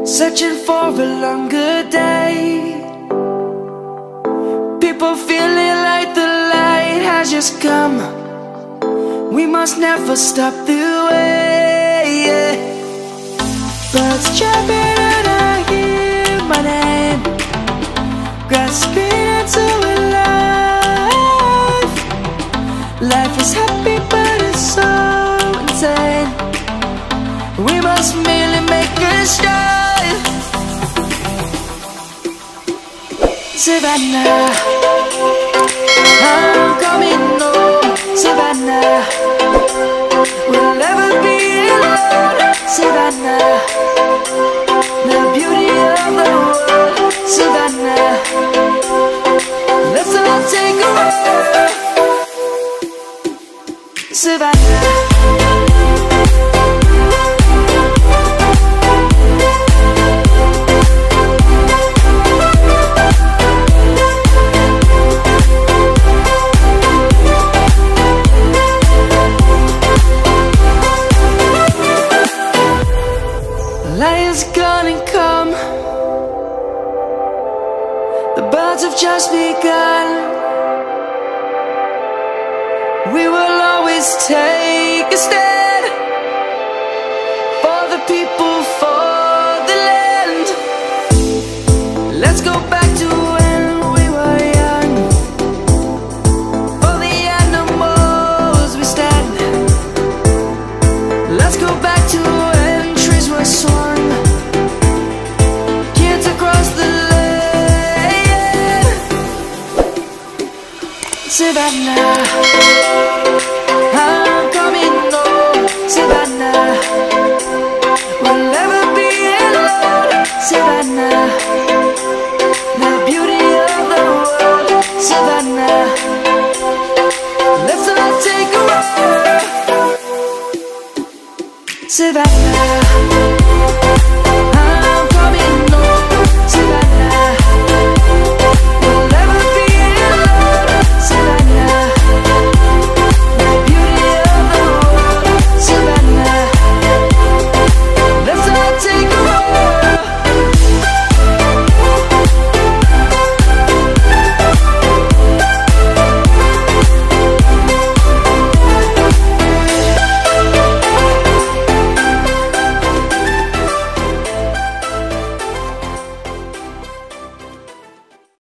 searching for a longer day. People feeling like the light has just come. We must never stop the way, yeah. Birds chirping and I hear my name, grasping into a life. Life is happy but it's so insane. We must merely make a start. Savannah, I'm coming home. Savannah, we'll never be alone. Savannah, the beauty of the world. Savannah, let's all take a walk. Savannah. Lion's gonna come. The birds have just begun. We will always take a stand.